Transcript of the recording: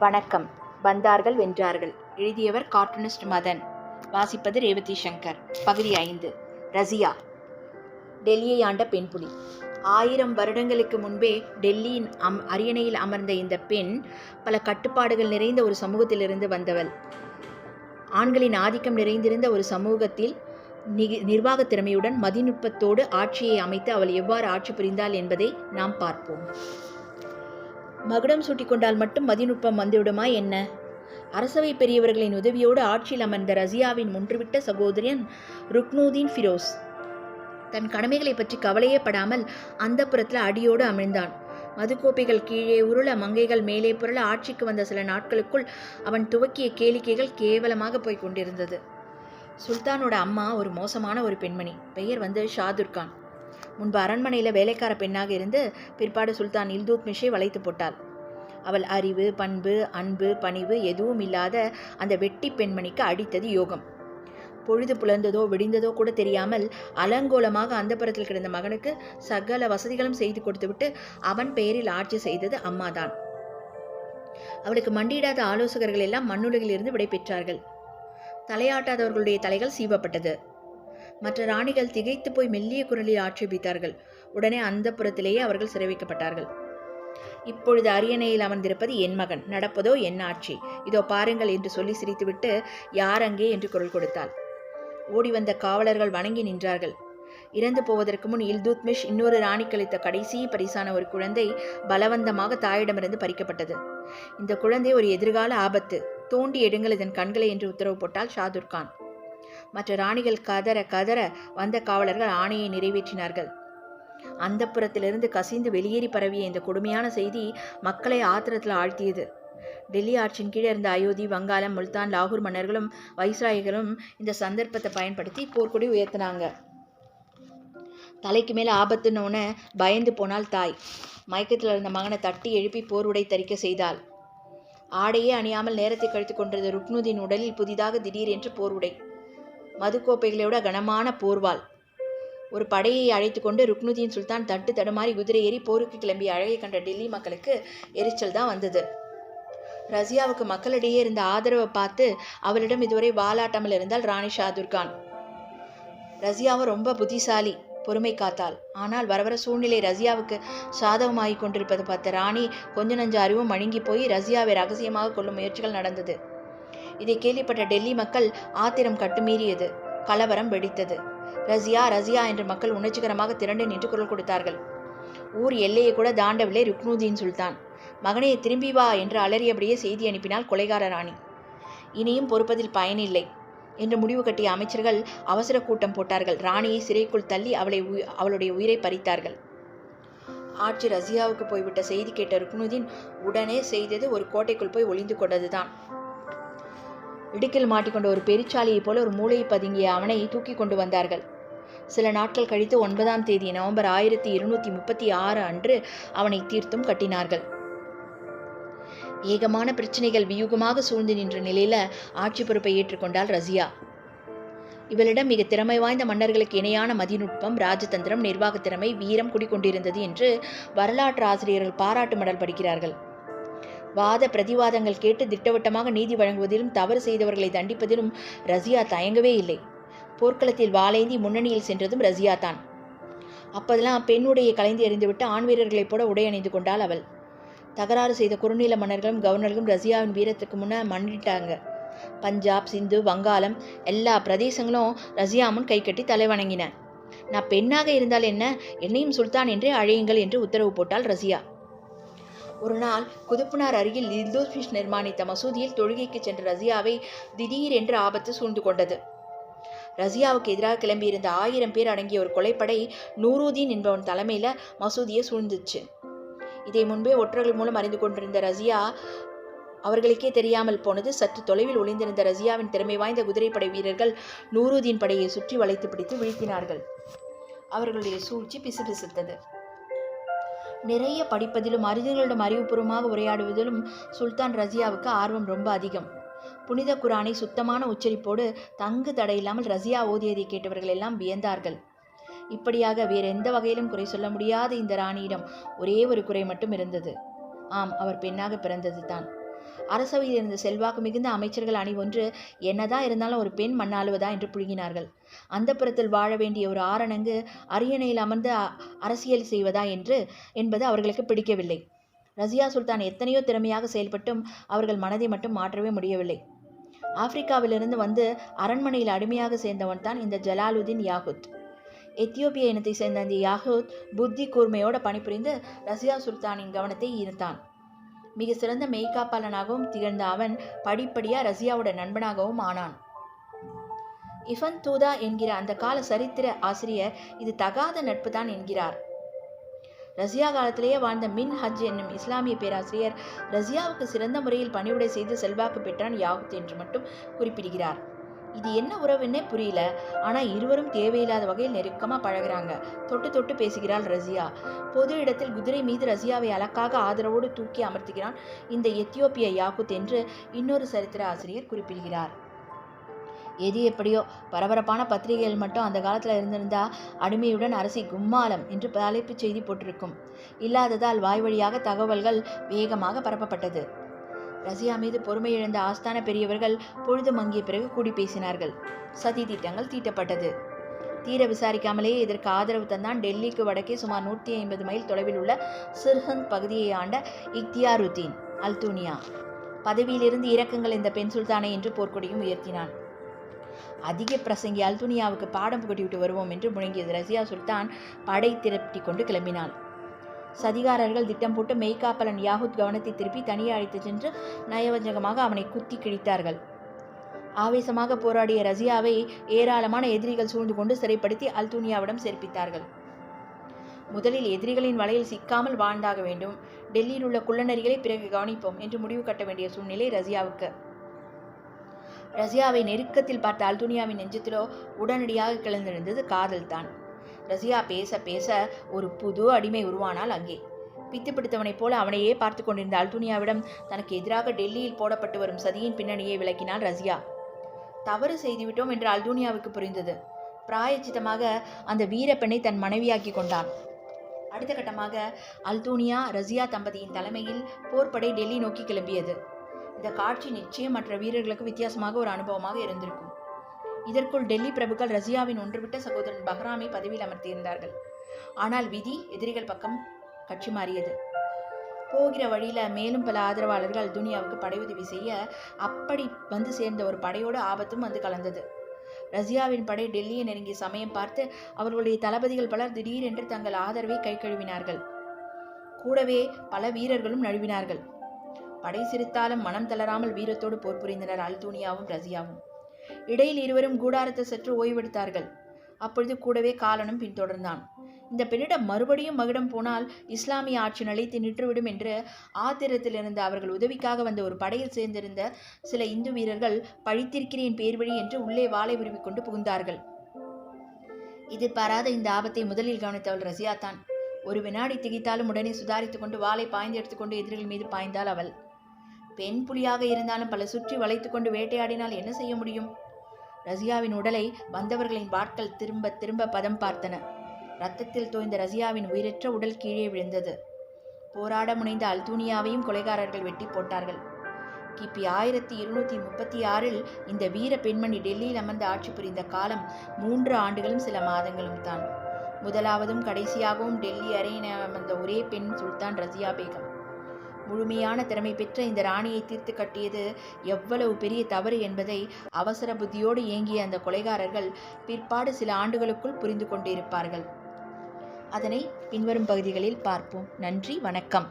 வணக்கம். வந்தார்கள் வென்றார்கள். எழுதியவர் கார்ட்டூனிஸ்ட் மதன். வாசிப்பது ரேவதி சங்கர். பகுதி 5. ரசியா. டெல்லியை ஆண்ட பெண்புலி. 1000 வருடங்களுக்கு முன்பே டெல்லியின் அரியணையில் அமர்ந்த இந்த பெண் பல கட்டுப்பாடுகள் நிறைந்த ஒரு சமூகத்திலிருந்து வந்தவள். ஆண்களின் ஆதிக்கம் நிறைந்திருந்த ஒரு சமூகத்தில் நிர்வாக திறமையுடன் மதிநுட்பத்தோடு ஆட்சியை அமைத்து அவள் எவ்வாறு ஆட்சி புரிந்தாள் என்பதை நாம் பார்ப்போம். மகுடம் சூட்டிக்கொண்டால் மட்டும் மதிநுட்பம் வந்துவிடுமா என்ன? அரசவை பெரியவர்களின் உதவியோடு ஆட்சியில் அமர்ந்த ரசியாவின் முன்றுவிட்ட சகோதரன் ருக்னுதீன் ஃபிரோஸ் தன் கடமைகளை பற்றி கவலையே படாமல் அந்தப்புறத்தில் அடியோடு அமிழ்ந்தான். மதுக்கோப்பைகள் கீழே உருள, மங்கைகள் மேலே புரள ஆட்சிக்கு வந்த சில நாட்களுக்குள் அவன் துவக்கிய கேளிக்கைகள் கேவலமாக போய் கொண்டிருந்தது. சுல்தானோட அம்மா ஒரு மோசமான ஒரு பெண்மணி. பெயர் ஷாதுர்கான். முன்பு அரண்மனையில் வேலைக்கார பெண்ணாக இருந்து பிற்பாடு சுல்தான் இல்துத்மிஷை வளைத்து போட்டாள். அவள் அறிவு, பண்பு, அன்பு, பணிவு எதுவும் இல்லாத அந்த வெட்டி பெண்மணிக்கு அடித்தது யோகம். பொழுது புலர்ந்ததோ விடிந்ததோ கூட தெரியாமல் அலங்கோலமாக அந்தப்புறத்தில் கிடந்த மகனுக்கு சகல வசதிகளும் செய்து கொடுத்துவிட்டு அவன் பெயரில் ஆட்சி செய்தது அம்மாதான். அவளுக்கு மண்டியிடாத ஆலோசகர்கள் எல்லாம் மண்ணுலகில் இருந்து விடை பெற்றார்கள். தலையாட்டாதவர்களுடைய தலைகள் சீவப்பட்டது. மற்ற ராணிகள் திகைத்து போய் மெல்லிய குரலில் ஆட்சேபித்தார்கள். உடனே அந்தப்புறத்திலேயே அவர்கள் சிறை வைக்கப்பட்டார்கள். இப்பொழுது அரியணையில் அமர்ந்திருப்பது என் மகன், நடப்பதோ என் ஆட்சி, இதோ பாருங்கள் என்று சொல்லி சிரித்துவிட்டு யார் அங்கே என்று குரல் கொடுத்தாள். ஓடி வந்த காவலர்கள் வணங்கி நின்றார்கள். இறந்து போவதற்கு முன் இல்துத்மிஷ் இன்னொரு ராணிக்கு அளித்த கடைசி பரிசான ஒரு குழந்தை பலவந்தமாக தாயிடமிருந்து பறிக்கப்பட்டது. இந்த குழந்தை ஒரு எதிர்கால ஆபத்து, தோண்டி எடுங்கள் இதன் கண்களை என்று உத்தரவு போட்டாள் ஷாதுர்கான். மற்ற ராணிகள் கதற கதற வந்த காவலர்கள் ஆணையை நிறைவேற்றினார்கள். அந்தப்புறத்திலிருந்து கசிந்து வெளியேறி பரவிய இந்த கொடுமையான செய்தி மக்களை ஆத்திரத்தில் ஆழ்த்தியது. டெல்லி ஆட்சியின் கீழே இருந்த அயோத்தி, வங்காளம், முல்தான், லாகூர் மன்னர்களும் வைஸ்ராய்களும் இந்த சந்தர்ப்பத்தை பயன்படுத்தி போர்க்கொடி உயர்த்தினாங்க. தலைக்கு மேலே ஆபத்துன்னு பயந்து போனால் தாய். மயக்கத்தில் இருந்த மகனை தட்டி எழுப்பி போர் உடை தரிக்க செய்தாள். ஆடையே அணியாமல் நேரத்தை கழித்து கொண்டிருந்த ருக்னுதீன் உடலில் புதிதாக திடீரென்று போர் உடை, மதுக்கோப்பைகளோட கனமான போர்வாள். ஒரு படையை அழைத்து கொண்டு ருக்னுதீன் சுல்தான் தட்டு தடுமாறி குதிரை ஏறி போருக்கு கிளம்பிய அழகை கண்ட டெல்லி மக்களுக்கு எரிச்சல் தான் வந்தது. ரசியாவுக்கு மக்களிடையே இருந்த ஆதரவை பார்த்து அவளிடம் இதுவரை வாலாட்டாமல் இருந்தால் ராணி ஷாதுர்கான். ரசியாவும் ரொம்ப புத்திசாலி, பொறுமை காத்தாள். ஆனால் வரவர சூழ்நிலை ரசியாவுக்கு சாதகமாகி கொண்டிருப்பது பார்த்த ராணி கொஞ்ச நஞ்ச அறிவும் மழுங்கி போய் ரசியாவை ரகசியமாக கொள்ளும் முயற்சிகள் நடந்தது. இதை கேள்விப்பட்ட டெல்லி மக்கள் ஆத்திரம் கட்டுமீறியது. கலவரம் வெடித்தது. ரசியா ரசியா என்று மக்கள் உணர்ச்சிகரமாக திரண்டு நின்று குரல் கொடுத்தார்கள். ஊர் எல்லையை கூட தாண்டவில்லை ருக்னுதீன் சுல்தான். மகனே திரும்பி வா என்று அலறியபடியே செய்தி அனுப்பினாள் கொலைகார ராணி. இனியும் பொறுப்பதில் பயனில்லை என்று முடிவு கட்டிய அமைச்சர்கள் அவசர கூட்டம் போட்டார்கள். ராணியை சிறைக்குள் தள்ளி அவளுடைய உயிரை பறித்தார்கள். ஆட்சி ரசியாவுக்கு போய்விட்ட செய்தி கேட்ட ருக்னுதீன் உடனே செய்தது ஒரு கோட்டைக்குள் போய் ஒளிந்து கொண்டதுதான். இடுக்கில் மாட்டிக்கொண்ட ஒரு பெருச்சாலியைப் போல ஒரு மூளையை பதுங்கிய அவனை தூக்கி கொண்டு வந்தார்கள். சில நாட்கள் கழித்து 9ஆம் தேதி நவம்பர் 1236 அன்று அவனை தீர்த்தும் கட்டினார்கள். ஏகமான பிரச்சனைகள் வியூகமாக சூழ்ந்து நின்ற நிலையில ஆட்சி பொறுப்பை ஏற்றுக்கொண்டாள் ரசியா. இவளிடம் மிக திறமை வாய்ந்த மன்னர்களுக்கு இணையான மதிநுட்பம், ராஜதந்திரம், நிர்வாக திறமை, வீரம் குடிக்கொண்டிருந்தது என்று வரலாற்று ஆசிரியர்கள் பாராட்டு மடல் படிக்கிறார்கள். வாத பிரதிவாதங்கள் கேட்டு திட்டவட்டமாக நீதி வழங்குவதிலும் தவறு செய்தவர்களை தண்டிப்பதிலும் ரசியா தயங்கவே இல்லை. போர்க்களத்தில் வாளேந்தி முன்னணியில் சென்றதும் ரசியா தான். அப்போதெல்லாம் பெண்ணுடைய கலைந்து எறிந்துவிட்டு ஆண் வீரர்களைப் போல உடை அணிந்து கொண்டாள் அவள். தகராறு செய்த குறுநில மன்னர்களும் கவர்னர்களும் ரசியாவின் வீரத்துக்கு முன்ன மன்னிட்டாங்க. பஞ்சாப், சிந்து, வங்காளம் எல்லா பிரதேசங்களும் ரசியா முன் கை கட்டி தலை வணங்கின. நான் பெண்ணாக இருந்தால் என்ன, என்னையும் சுல்தான் என்றே அழையுங்கள் என்று உத்தரவு போட்டாள் ரசியா. ஒரு நாள் குதுப்புனார் அருகில் இல்துத்மிஷ் நிர்மாணித்த மசூதியில் தொழுகைக்கு சென்ற ரசியாவை திடீரென்று ஆபத்து சூழ்ந்து கொண்டது. ரசியாவுக்கு எதிராக கிளம்பியிருந்த 1000 பேர் அடங்கிய ஒரு கொலைப்படை நூருதீன் என்பவன் தலைமையில மசூதியை சூழ்ந்துச்சு. இதை முன்பே ஒற்றர்கள் மூலம் அறிந்து கொண்டிருந்த ரசியா அவர்களுக்கே தெரியாமல் போனது. சற்று தொலைவில் ஒளிந்திருந்த ரசியாவின் திறமை வாய்ந்த குதிரைப்படை வீரர்கள் நூருதீன் படையை சுற்றி வளைத்து பிடித்து வீழ்த்தினார்கள். அவர்களுடைய சூழ்ச்சி பிசுபிசுத்தது. நிறைய படிப்பதிலும் அறிஞர்களிடம் அறிவுபூர்வமாக உரையாடுவதிலும் சுல்தான் ரசியாவுக்கு ஆர்வம் ரொம்ப அதிகம். புனித குரானை சுத்தமான உச்சரிப்போடு தங்கு தடையில்லாமல் ரசியா ஓதியதை கேட்டவர்கள் எல்லாம் வியந்தார்கள். இப்படியாக வேறு எந்த வகையிலும் குறை சொல்ல முடியாத இந்த ராணியிடம் ஒரே ஒரு குறை மட்டும் இருந்தது. ஆம், அவர் பெண்ணாக பிறந்தது தான். அரசவையில் இருந்த செல்வாக்கு மிகுந்த அமைச்சர்கள் அணி ஒன்று என்னதான் இருந்தாலும் ஒரு பெண் மண்ணாளுவதா என்று புழுகினார்கள். அந்தப்புறத்தில் வாழ வேண்டிய ஒரு ஆரணங்கு அரியணையில் அமர்ந்து அரசியல் செய்வதா என்பது அவர்களுக்கு பிடிக்கவில்லை. ரசியா சுல்தான் எத்தனையோ திறமையாக செயல்பட்டும் அவர்கள் மனதை மட்டும் மாற்றவே முடியவில்லை. ஆப்பிரிக்காவிலிருந்து வந்து அரண்மனையில் அடிமையாக சேர்ந்தவன் தான் இந்த ஜலாலுதீன் யாகூத். எத்தியோப்பிய இனத்தை சேர்ந்த அந்த யாகூத் புத்தி கூர்மையோடு பணிபுரிந்து ரசியா சுல்தானின் கவனத்தை ஈர்த்தான். மிக சிறந்த மெய்காப்பாளனாகவும் திகழ்ந்த அவன் படிப்படியாக ரசியாவோட நண்பனாகவும் ஆனான். இஃபன் தூதா என்கிற அந்த கால சரித்திர ஆசிரியர் இது தகாத நட்பு தான் என்கிறார். ரசியா காலத்திலேயே வாழ்ந்த மின் ஹஜ் என்னும் இஸ்லாமிய பேராசிரியர் ரசியாவுக்கு சிறந்த முறையில் பணிவுடை செய்து செல்வாக்கு பெற்றான் யாகூத் என்று மட்டும் குறிப்பிடுகிறார். இது என்ன உறவுன்னே புரியல. ஆனால் இருவரும் தேவையில்லாத வகையில் நெருக்கமாக பழகிறாங்க. தொட்டு தொட்டு பேசுகிறாள் ரசியா. பொது இடத்தில் குதிரை மீது ரசியாவை அலக்காக ஆதரவோடு தூக்கி அமர்த்துகிறான் இந்த எத்தியோப்பிய யாகூத் என்று இன்னொரு சரித்திர ஆசிரியர் குறிப்பிடுகிறார். எது எப்படியோ பரபரப்பான பத்திரிகைகள் மட்டும் அந்த காலத்தில் இருந்திருந்தா அடிமையுடன் அரசி கும்மாலம் என்று தலைப்புச் செய்தி போட்டிருக்கும். இல்லாததால் வாய் வழியாக தகவல்கள் வேகமாக பரப்பப்பட்டது. ரசியா மீது பொறுமை இழந்த ஆஸ்தான பெரியவர்கள் பொழுது மங்கிய பிறகு கூடி பேசினார்கள். சதி திட்டங்கள் தீட்டப்பட்டது. தீர விசாரிக்காமலேயே இதற்கு ஆதரவு தந்தான் டெல்லிக்கு வடக்கே சுமார் 150 மைல் தொலைவில் உள்ள சிர்ஹந்த் பகுதியை ஆண்ட இக்தியாருத்தீன் அல்தூனியா. பதவியிலிருந்து இறக்குங்கள் இந்த பெண் சுல்தானை என்று போர்க்கொடியும் உயர்த்தினான். அதிக பிரசங்கி அல்துனியாவுக்கு பாடம் புகட்டிவிட்டு வருவோம் என்று முழங்கியது. ரசியா சுல்தான் படை திரட்டி கொண்டு கிளம்பினாள். சதிகாரர்கள் திட்டம் போட்டு மெய்காப்பலன் யாகூத் கவனத்தை திருப்பி தனியே அழைத்து சென்று நயவஞ்சகமாக அவனை குத்தி கிழித்தார்கள். ஆவேசமாக போராடிய ரசியாவை ஏராளமான எதிரிகள் சூழ்ந்து கொண்டு சிறைப்படுத்தி அல்துனியாவிடம் சேர்ப்பித்தார்கள். முதலில் எதிரிகளின் வலையில் சிக்காமல் வாழ்ந்தாக வேண்டும். டெல்லியில் உள்ள குள்ளநரிகளை பிறகு கவனிப்போம் என்று முடிவு கட்ட வேண்டிய சூழ்நிலை ரசியாவுக்கு. ரசியாவை நெருக்கத்தில் பார்த்த அல்துனியாவின் நெஞ்சத்திலோ உடனடியாக கிளர்ந்திருந்தது காதல் தான். ரசியா பேச பேச ஒரு புது அடிமை உருவானால் அங்கே. பித்து பிடித்தவனைப் போல அவனையே பார்த்து கொண்டிருந்த அல்துனியாவிடம் தனக்கு எதிராக டெல்லியில் போடப்பட்டு வரும் சதியின் பின்னணியை விளக்கினாள் ரசியா. தவறு செய்துவிட்டோம் என்று அல்துனியாவுக்கு புரிந்தது. பிராயச்சித்தமாக அந்த வீரப்பெண்ணை தன் மனைவியாக்கி கொண்டான். அடுத்த கட்டமாக அல்துனியா ரசியா தம்பதியின் தலைமையில் போர்ப்படை டெல்லி நோக்கி கிளம்பியது. இந்த காட்சி நிச்சயம் மற்ற வீரர்களுக்கு வித்தியாசமாக ஒரு அனுபவமாக இருந்திருக்கும். இதற்குள் டெல்லி பிரபுக்கள் ரசியாவின் ஒன்றுவிட்ட சகோதரன் பஹ்ராமை பதவியில் அமர்த்தியிருந்தார்கள். ஆனால் விதி எதிரிகள் பக்கம் கட்சி மாறியது. போகிற வழியில மேலும் பல ஆதரவாளர்கள் அல்துனியாவுக்கு படையுதவி செய்ய அப்படி வந்து சேர்ந்த ஒரு படையோடு ஆபத்தும் வந்து கலந்தது. ரசியாவின் படை டெல்லியை நெருங்கிய சமயம் பார்த்து அவர்களுடைய தளபதிகள் பலர் திடீரென்று தங்கள் ஆதரவை கை கழுவினார்கள். கூடவே பல வீரர்களும் நழுவினார்கள். படை சிரித்தாலும் மனம் தளராமல் வீரத்தோடு போர் புரிந்தனர் அல்துனியாவும் ரசியாவும். இடையில் இருவரும் கூடாரத்தை சற்று ஓய்வெடுத்தார்கள். அப்பொழுது கூடவே காலனும் பின்தொடர்ந்தான். இந்த பெண்ணிடம் மறுபடியும் மகுடம் போனால் இஸ்லாமிய ஆட்சி நிலைத்து நின்றுவிடும் என்று ஆத்திரத்தில் இருந்த அவர்கள் உதவிக்காக வந்த ஒரு படையில் சேர்ந்திருந்த சில இந்து வீரர்கள் பழித்திருக்கிறேன் பேர் வழி என்று உள்ளே வாளை உருவிக்கொண்டு புகுந்தார்கள். எதிர்பாராத இந்த ஆபத்தை முதலில் கவனித்தவள் ரசியா தான். ஒரு வினாடி திகைத்தாலும் உடனே சுதாரித்துக் கொண்டு வாளை பாய்ந்து எடுத்துக்கொண்டு எதிரிகள் மீது பாய்ந்தாள் அவள். பெண் புலியாக இருந்தாலும் பல சுற்றி வளைத்து கொண்டு வேட்டையாடினால் என்ன செய்ய முடியும்? ரசியாவின் உடலை வந்தவர்களின் வாட்கள் திரும்ப திரும்ப பதம் பார்த்தன. இரத்தத்தில் தோய்ந்த ரசியாவின் உயிரற்ற உடல் கீழே விழுந்தது. போராட முனைந்த அல்துனியாவையும் கொலைகாரர்கள் வெட்டி போட்டார்கள். கிபி 1236 இந்த வீர பெண்மணி டெல்லியில் அமர்ந்து ஆட்சி புரிந்த காலம் 3 ஆண்டுகளும் சில மாதங்களும் தான். முதலாவதும் கடைசியாகவும் டெல்லி அரியணையில் அமர்ந்த ஒரே பெண் சுல்தான் ரசியா பேகம். முழுமையான திறமை பெற்ற இந்த ராணியை தீர்த்து கட்டியது எவ்வளவு பெரிய தவறு என்பதை அவசர புத்தியோடு இயங்கிய அந்த கொலைகாரர்கள் பிற்பாடு சில ஆண்டுகளுக்குள் புரிந்து கொண்டிருப்பார்கள். அதனை பின்வரும் பகுதிகளில் பார்ப்போம். நன்றி, வணக்கம்.